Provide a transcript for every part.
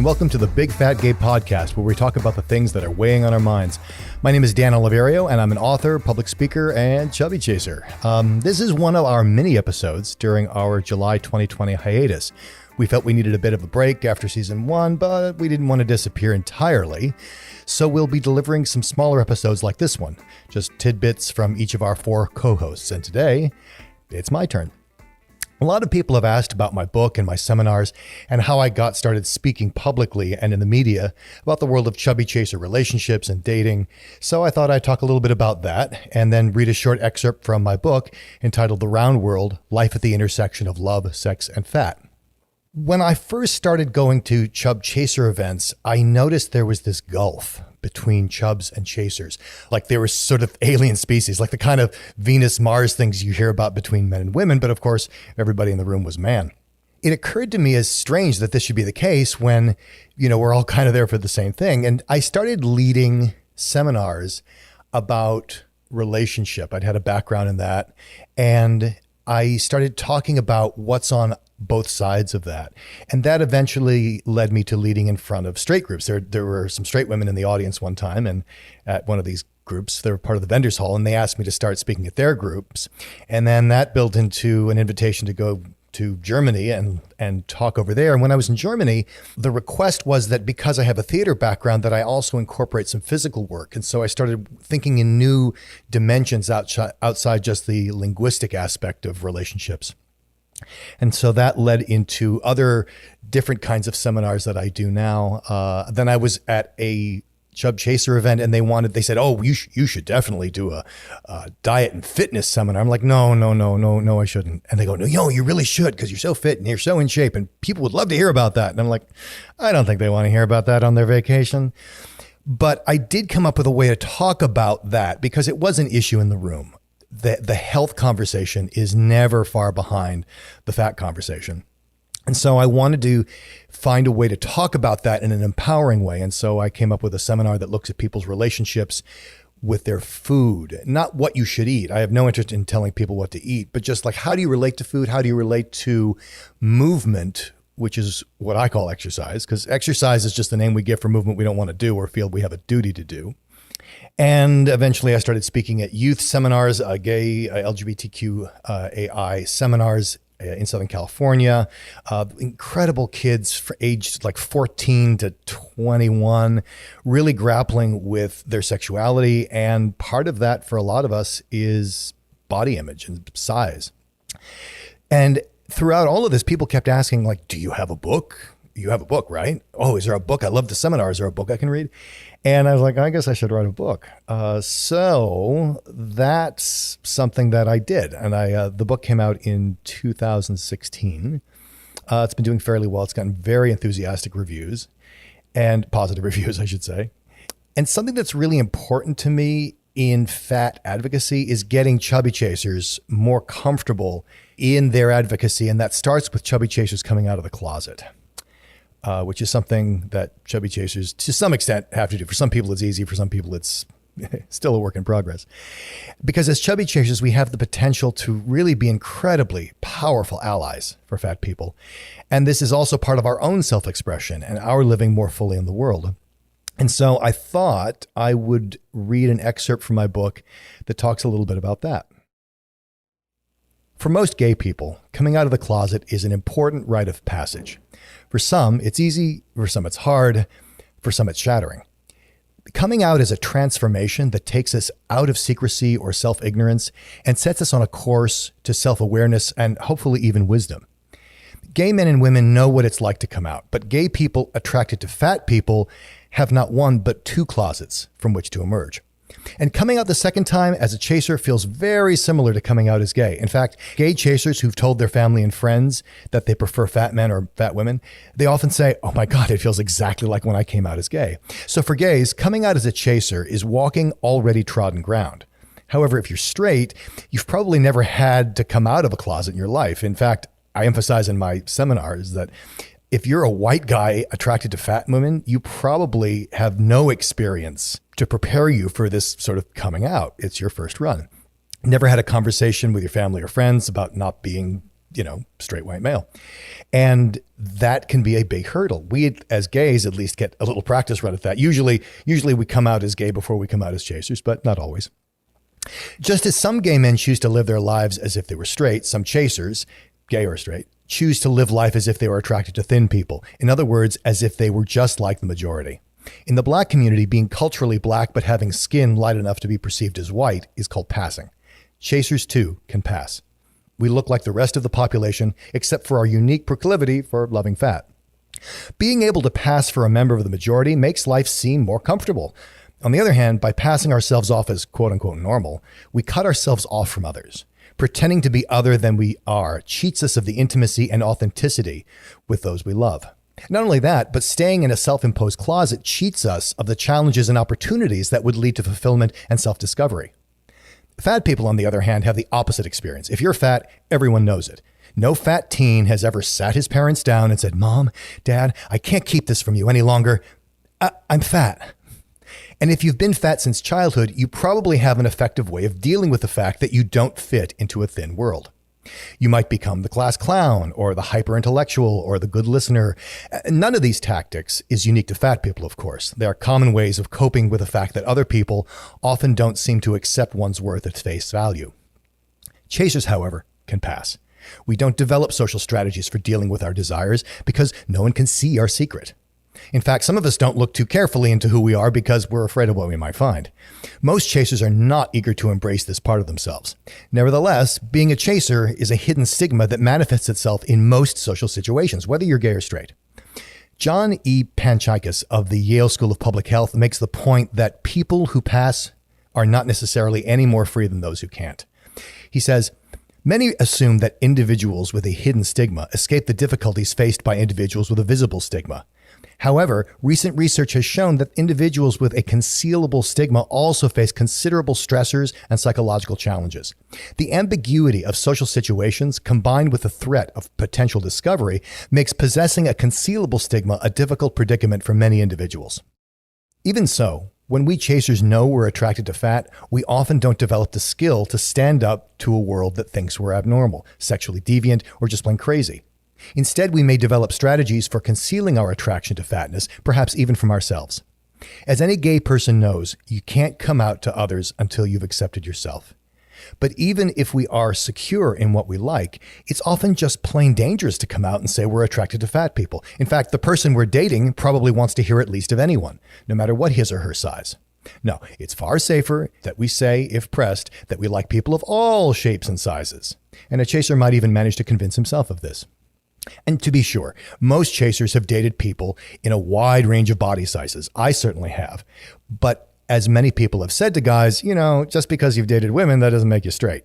welcome to the Big Fat Gay Podcast, where we talk about the things that are weighing on our minds. My name is Dan Oliverio, and I'm an author, public speaker, and chubby chaser. This is one of our mini episodes during our July 2020 hiatus. We felt we needed a bit of a break after season 1, but we didn't want to disappear entirely. So we'll be delivering some smaller episodes like this one, just tidbits from each of our 4 co-hosts. And today, it's my turn. A lot of people have asked about my book and my seminars and how I got started speaking publicly and in the media about the world of chubby chaser relationships and dating. So I thought I'd talk a little bit about that and then read a short excerpt from my book entitled The Round World: Life at the Intersection of Love, Sex, and Fat. When I first started going to chub chaser events, I noticed there was this gulf between chubs and chasers. Like they were sort of alien species, like the kind of Venus-Mars things you hear about between men and women. But of course, everybody in the room was man. It occurred to me as strange that this should be the case when, we're all kind of there for the same thing. And I started leading seminars about relationship. I'd had a background in that. And I started talking about what's on both sides of that. And that eventually led me to leading in front of straight groups. There were some straight women in the audience one time, and at one of these groups, they were part of the vendors hall, and they asked me to start speaking at their groups. And then that built into an invitation to go to Germany and talk over there. And when I was in Germany, the request was that because I have a theater background, that I also incorporate some physical work. And so I started thinking in new dimensions outside just the linguistic aspect of relationships. And so that led into other different kinds of seminars that I do now. Then I was at a chub chaser event, and they said, "Oh, you should definitely do a diet and fitness seminar." I'm like, no, I shouldn't. And they go, "No, you really should, because you're so fit and you're so in shape, and people would love to hear about that." And I'm like, I don't think they want to hear about that on their vacation. But I did come up with a way to talk about that because it was an issue in the room. The health conversation is never far behind the fat conversation. And so I wanted to find a way to talk about that in an empowering way. And so I came up with a seminar that looks at people's relationships with their food, not what you should eat. I have no interest in telling people what to eat, but just like, how do you relate to food? How do you relate to movement, which is what I call exercise, because exercise is just the name we give for movement we don't want to do or feel we have a duty to do. And eventually I started speaking at youth seminars, gay, LGBTQAI seminars in Southern California. Incredible kids aged like 14 to 21, really grappling with their sexuality. And part of that for a lot of us is body image and size. And throughout all of this, people kept asking, like, do you have a book? You have a book, right? Oh, is there a book? I love the seminar. Is there a book I can read? And I was like, I guess I should write a book. So that's something that I did. And the book came out in 2016. It's been doing fairly well. It's gotten very enthusiastic reviews and positive reviews, I should say. And something that's really important to me in fat advocacy is getting chubby chasers more comfortable in their advocacy. And that starts with chubby chasers coming out of the closet. Which is something that chubby chasers, to some extent, have to do. For some people, it's easy. For some people, it's still a work in progress. Because as chubby chasers, we have the potential to really be incredibly powerful allies for fat people. And this is also part of our own self-expression and our living more fully in the world. And so I thought I would read an excerpt from my book that talks a little bit about that. For most gay people, coming out of the closet is an important rite of passage. For some, it's easy. For some, it's hard. For some, it's shattering. Coming out is a transformation that takes us out of secrecy or self-ignorance and sets us on a course to self-awareness and hopefully even wisdom. Gay men and women know what it's like to come out, but gay people attracted to fat people have not one but 2 closets from which to emerge. And coming out the second time as a chaser feels very similar to coming out as gay. In fact, gay chasers who've told their family and friends that they prefer fat men or fat women, they often say, "Oh my God, it feels exactly like when I came out as gay." So for gays, coming out as a chaser is walking already trodden ground. However, if you're straight, you've probably never had to come out of a closet in your life. In fact, I emphasize in my seminars that if you're a white guy attracted to fat women, you probably have no experience to prepare you for this sort of coming out. It's your first run. Never had a conversation with your family or friends about not being straight white male. And that can be a big hurdle. We, as gays, at least get a little practice run at that. Usually we come out as gay before we come out as chasers, but not always. Just as some gay men choose to live their lives as if they were straight, some chasers, gay or straight, choose to live life as if they were attracted to thin people. In other words, as if they were just like the majority. In the black community, being culturally black but having skin light enough to be perceived as white is called passing. Chasers, too, can pass. We look like the rest of the population, except for our unique proclivity for loving fat. Being able to pass for a member of the majority makes life seem more comfortable. On the other hand, by passing ourselves off as quote-unquote normal, we cut ourselves off from others. Pretending to be other than we are cheats us of the intimacy and authenticity with those we love. Not only that, but staying in a self-imposed closet cheats us of the challenges and opportunities that would lead to fulfillment and self-discovery. Fat people, on the other hand, have the opposite experience. If you're fat, everyone knows it. No fat teen has ever sat his parents down and said, "Mom, Dad, I can't keep this from you any longer. I'm fat." And if you've been fat since childhood, you probably have an effective way of dealing with the fact that you don't fit into a thin world. You might become the class clown or the hyper-intellectual or the good listener. None of these tactics is unique to fat people, of course. They are common ways of coping with the fact that other people often don't seem to accept one's worth at face value. Chasers, however, can pass. We don't develop social strategies for dealing with our desires because no one can see our secret. In fact, some of us don't look too carefully into who we are because we're afraid of what we might find. Most chasers are not eager to embrace this part of themselves. Nevertheless, being a chaser is a hidden stigma that manifests itself in most social situations, whether you're gay or straight. John E. Panchakis of the Yale School of Public Health makes the point that people who pass are not necessarily any more free than those who can't. He says, "Many assume that individuals with a hidden stigma escape the difficulties faced by individuals with a visible stigma. However, recent research has shown that individuals with a concealable stigma also face considerable stressors and psychological challenges. The ambiguity of social situations, combined with the threat of potential discovery, makes possessing a concealable stigma a difficult predicament for many individuals." Even so, when we chasers know we're attracted to fat, we often don't develop the skill to stand up to a world that thinks we're abnormal, sexually deviant, or just plain crazy. Instead, we may develop strategies for concealing our attraction to fatness, perhaps even from ourselves. As any gay person knows, you can't come out to others until you've accepted yourself. But even if we are secure in what we like, it's often just plain dangerous to come out and say we're attracted to fat people. In fact, the person we're dating probably wants to hear it least of anyone, no matter what his or her size. No, it's far safer that we say, if pressed, that we like people of all shapes and sizes. And a chaser might even manage to convince himself of this. And to be sure, most chasers have dated people in a wide range of body sizes. I certainly have. But as many people have said to guys, just because you've dated women, that doesn't make you straight.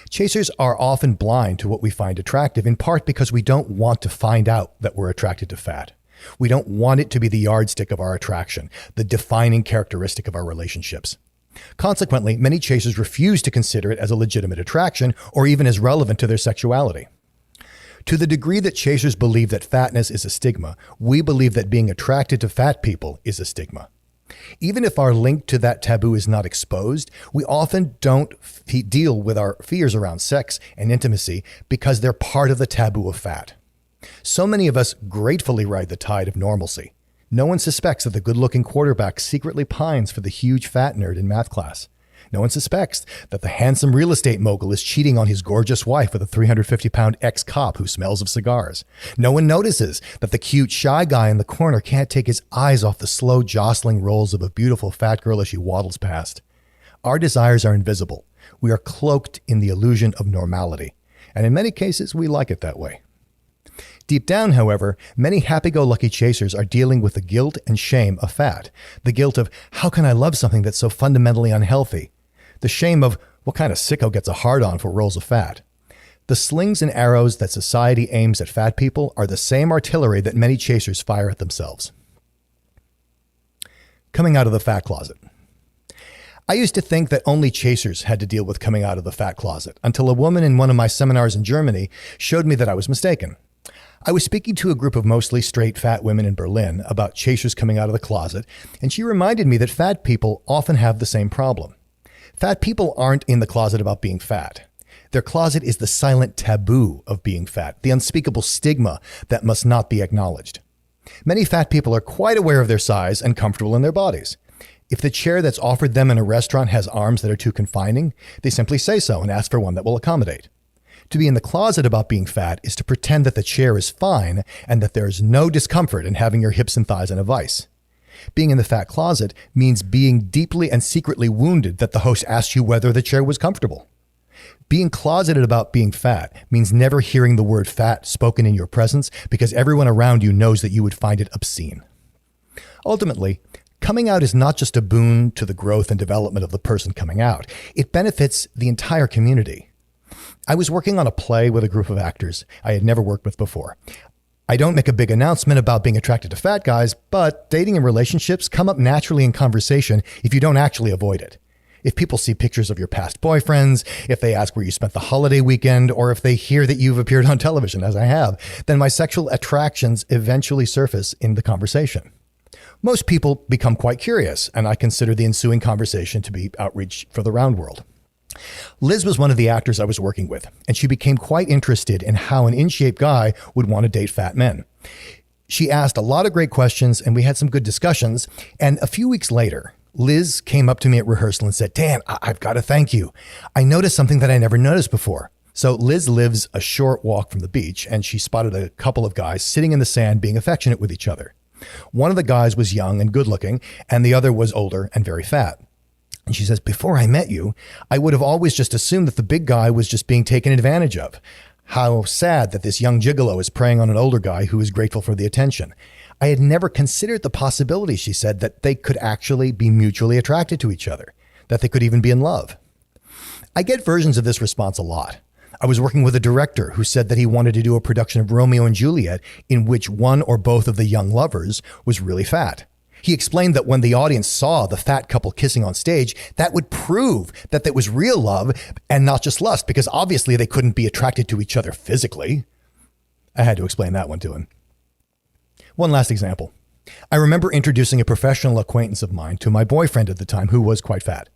Chasers are often blind to what we find attractive, in part because we don't want to find out that we're attracted to fat. We don't want it to be the yardstick of our attraction, the defining characteristic of our relationships. Consequently, many chasers refuse to consider it as a legitimate attraction or even as relevant to their sexuality. To the degree that chasers believe that fatness is a stigma, we believe that being attracted to fat people is a stigma. Even if our link to that taboo is not exposed, we often don't deal with our fears around sex and intimacy because they're part of the taboo of fat. So many of us gratefully ride the tide of normalcy. No one suspects that the good-looking quarterback secretly pines for the huge fat nerd in math class. No one suspects that the handsome real estate mogul is cheating on his gorgeous wife with a 350-pound ex-cop who smells of cigars. No one notices that the cute, shy guy in the corner can't take his eyes off the slow, jostling rolls of a beautiful fat girl as she waddles past. Our desires are invisible. We are cloaked in the illusion of normality. And in many cases, we like it that way. Deep down, however, many happy-go-lucky chasers are dealing with the guilt and shame of fat. The guilt of, how can I love something that's so fundamentally unhealthy? The shame of, what kind of sicko gets a hard-on for rolls of fat? The slings and arrows that society aims at fat people are the same artillery that many chasers fire at themselves. Coming out of the fat closet. I used to think that only chasers had to deal with coming out of the fat closet, until a woman in one of my seminars in Germany showed me that I was mistaken. I was speaking to a group of mostly straight fat women in Berlin about chasers coming out of the closet, and she reminded me that fat people often have the same problem. Fat people aren't in the closet about being fat. Their closet is the silent taboo of being fat, the unspeakable stigma that must not be acknowledged. Many fat people are quite aware of their size and comfortable in their bodies. If the chair that's offered them in a restaurant has arms that are too confining, they simply say so and ask for one that will accommodate. To be in the closet about being fat is to pretend that the chair is fine and that there is no discomfort in having your hips and thighs in a vice. Being in the fat closet means being deeply and secretly wounded that the host asked you whether the chair was comfortable. Being closeted about being fat means never hearing the word fat spoken in your presence because everyone around you knows that you would find it obscene. Ultimately, coming out is not just a boon to the growth and development of the person coming out. It benefits the entire community. I was working on a play with a group of actors I had never worked with before. I don't make a big announcement about being attracted to fat guys, but dating and relationships come up naturally in conversation if you don't actually avoid it. If people see pictures of your past boyfriends, if they ask where you spent the holiday weekend, or if they hear that you've appeared on television, as I have, then my sexual attractions eventually surface in the conversation. Most people become quite curious, and I consider the ensuing conversation to be outreach for the round world. Liz was one of the actors I was working with, and she became quite interested in how an in-shape guy would want to date fat men. She asked a lot of great questions, and we had some good discussions, and a few weeks later, Liz came up to me at rehearsal and said, "Dan, I've got to thank you. I noticed something that I never noticed before." So Liz lives a short walk from the beach, and she spotted a couple of guys sitting in the sand being affectionate with each other. One of the guys was young and good looking, and the other was older and very fat. And she says, "Before I met you, I would have always just assumed that the big guy was just being taken advantage of. How sad that this young gigolo is preying on an older guy who is grateful for the attention. I had never considered the possibility," she said, "that they could actually be mutually attracted to each other, that they could even be in love." I get versions of this response a lot. I was working with a director who said that he wanted to do a production of Romeo and Juliet in which one or both of the young lovers was really fat. He explained that when the audience saw the fat couple kissing on stage, that would prove that there was real love and not just lust, because obviously they couldn't be attracted to each other physically. I had to explain that one to him. One last example. I remember introducing a professional acquaintance of mine to my boyfriend at the time who was quite fat.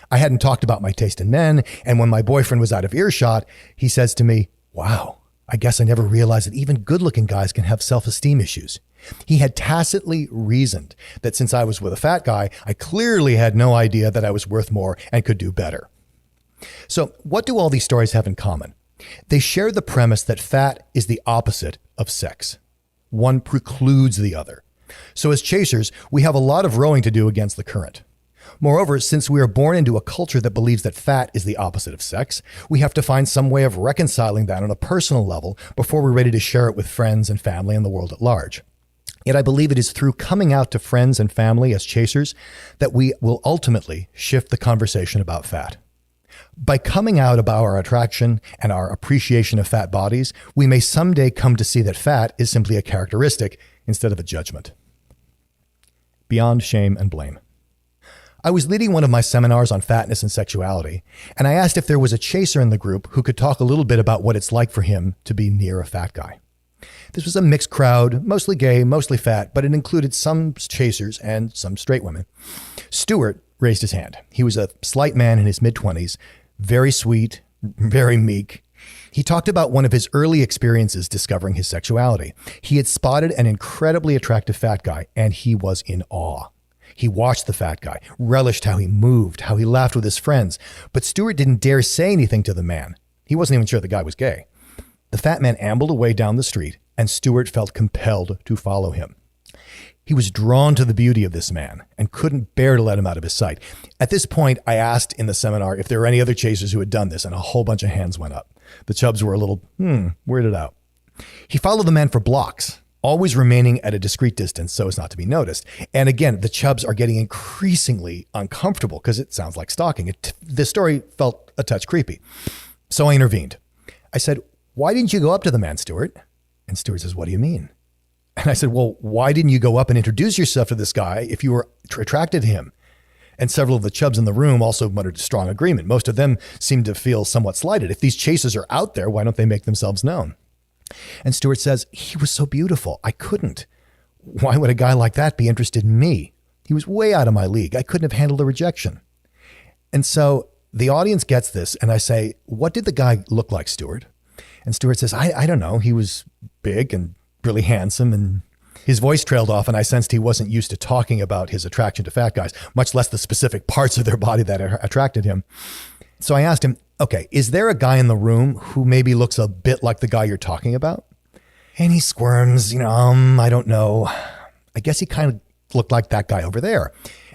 I hadn't talked about my taste in men, and when my boyfriend was out of earshot, he says to me, "Wow, I guess I never realized that even good-looking guys can have self-esteem issues." He had tacitly reasoned that since I was with a fat guy, I clearly had no idea that I was worth more and could do better. So what do all these stories have in common? They share the premise that fat is the opposite of sex. One precludes the other. So as chasers, we have a lot of rowing to do against the current. Moreover, since we are born into a culture that believes that fat is the opposite of sex, we have to find some way of reconciling that on a personal level before we're ready to share it with friends and family and the world at large. Yet I believe it is through coming out to friends and family as chasers that we will ultimately shift the conversation about fat. By coming out about our attraction and our appreciation of fat bodies, we may someday come to see that fat is simply a characteristic instead of a judgment. Beyond shame and blame. I was leading one of my seminars on fatness and sexuality, and I asked if there was a chaser in the group who could talk a little bit about what it's like for him to be near a fat guy. This was a mixed crowd, mostly gay, mostly fat, but it included some chasers and some straight women. Stuart raised his hand. He was a slight man in his mid-20s, very sweet, very meek. He talked about one of his early experiences discovering his sexuality. He had spotted an incredibly attractive fat guy, and he was in awe. He watched the fat guy, relished how he moved, how he laughed with his friends, but Stuart didn't dare say anything to the man. He wasn't even sure the guy was gay. The fat man ambled away down the street, and Stuart felt compelled to follow him. He was drawn to the beauty of this man and couldn't bear to let him out of his sight. At this point, I asked in the seminar if there were any other chasers who had done this, and a whole bunch of hands went up. The chubs were a little, weirded out. He followed the man for blocks, always remaining at a discreet distance so as not to be noticed. And again, the chubs are getting increasingly uncomfortable because it sounds like stalking. The story felt a touch creepy. So I intervened. I said, "Why didn't you go up to the man, Stuart?" And Stuart says, "What do you mean?" And I said, "Well, why didn't you go up and introduce yourself to this guy if you were attracted to him?" And several of the chubs in the room also muttered strong agreement. Most of them seemed to feel somewhat slighted. If these chasers are out there, why don't they make themselves known? And Stuart says, "He was so beautiful. I couldn't. Why would a guy like that be interested in me? He was way out of my league. I couldn't have handled the rejection." And so The audience gets this, and I say, what did the guy look like, Stuart? And Stuart says, I don't know. He was big and really handsome, and his voice trailed off, and I sensed he wasn't used to talking about his attraction to fat guys, much less the specific parts of their body that attracted him. So I asked him, okay, is there a guy in the room who maybe looks a bit like the guy you're talking about? And he squirms, I don't know. I guess he kind of looked like that guy over there.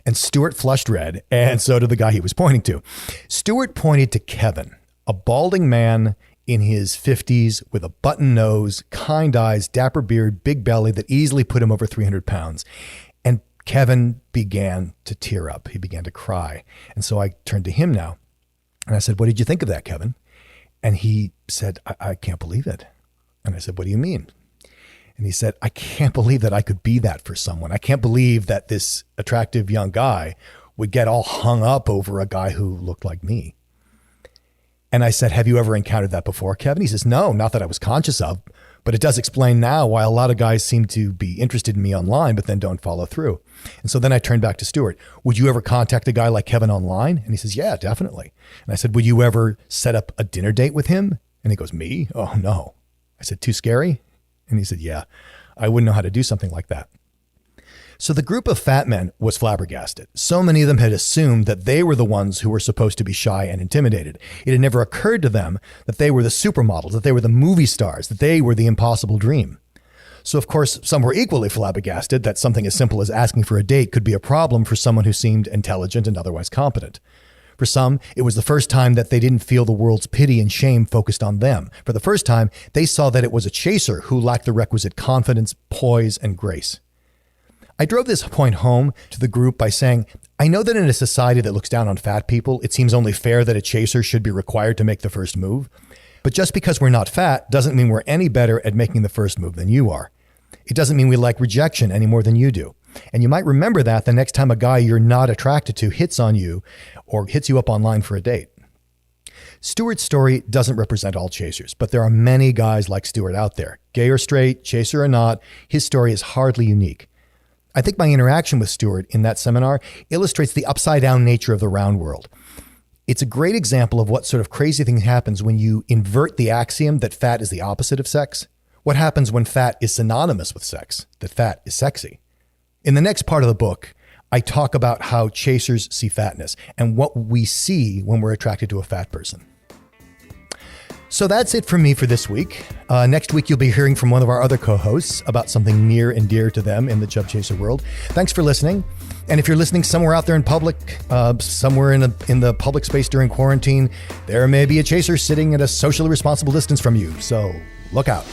And Stuart flushed red, and so did the guy he was pointing to. Stuart pointed to Kevin, a balding man in his 50s with a button nose, kind eyes, dapper beard, big belly that easily put him over 300 pounds. And Kevin began to tear up. He began to cry. And so I turned to him now, and I said, what did you think of that, Kevin? And he said, I can't believe it. And I said, what do you mean? And he said, I can't believe that I could be that for someone. I can't believe that this attractive young guy would get all hung up over a guy who looked like me. And I said, have you ever encountered that before, Kevin? He says, no, not that I was conscious of, but it does explain now why a lot of guys seem to be interested in me online, but then don't follow through. And so then I turned back to Stuart. Would you ever contact a guy like Kevin online? And he says, yeah, definitely. And I said, would you ever set up a dinner date with him? And he goes, me? Oh, no. I said, too scary? And he said, yeah, I wouldn't know how to do something like that. So the group of fat men was flabbergasted. So many of them had assumed that they were the ones who were supposed to be shy and intimidated. It had never occurred to them that they were the supermodels, that they were the movie stars, that they were the impossible dream. So of course, some were equally flabbergasted that something as simple as asking for a date could be a problem for someone who seemed intelligent and otherwise competent. For some, it was the first time that they didn't feel the world's pity and shame focused on them. For the first time, they saw that it was a chaser who lacked the requisite confidence, poise, and grace. I drove this point home to the group by saying, I know that in a society that looks down on fat people, it seems only fair that a chaser should be required to make the first move. But just because we're not fat doesn't mean we're any better at making the first move than you are. It doesn't mean we like rejection any more than you do. And you might remember that the next time a guy you're not attracted to hits on you or hits you up online for a date. Stuart's story doesn't represent all chasers, but there are many guys like Stuart out there. Gay or straight, chaser or not, his story is hardly unique. I think my interaction with Stuart in that seminar illustrates the upside-down nature of the round world. It's a great example of what sort of crazy thing happens when you invert the axiom that fat is the opposite of sex. What happens when fat is synonymous with sex, that fat is sexy. In the next part of the book, I talk about how chasers see fatness and what we see when we're attracted to a fat person. So that's it for me for this week. Next week, you'll be hearing from one of our other co-hosts about something near and dear to them in the Chub Chaser world. Thanks for listening. And if you're listening somewhere out there in public, somewhere in the public space during quarantine, there may be a chaser sitting at a socially responsible distance from you. So look out.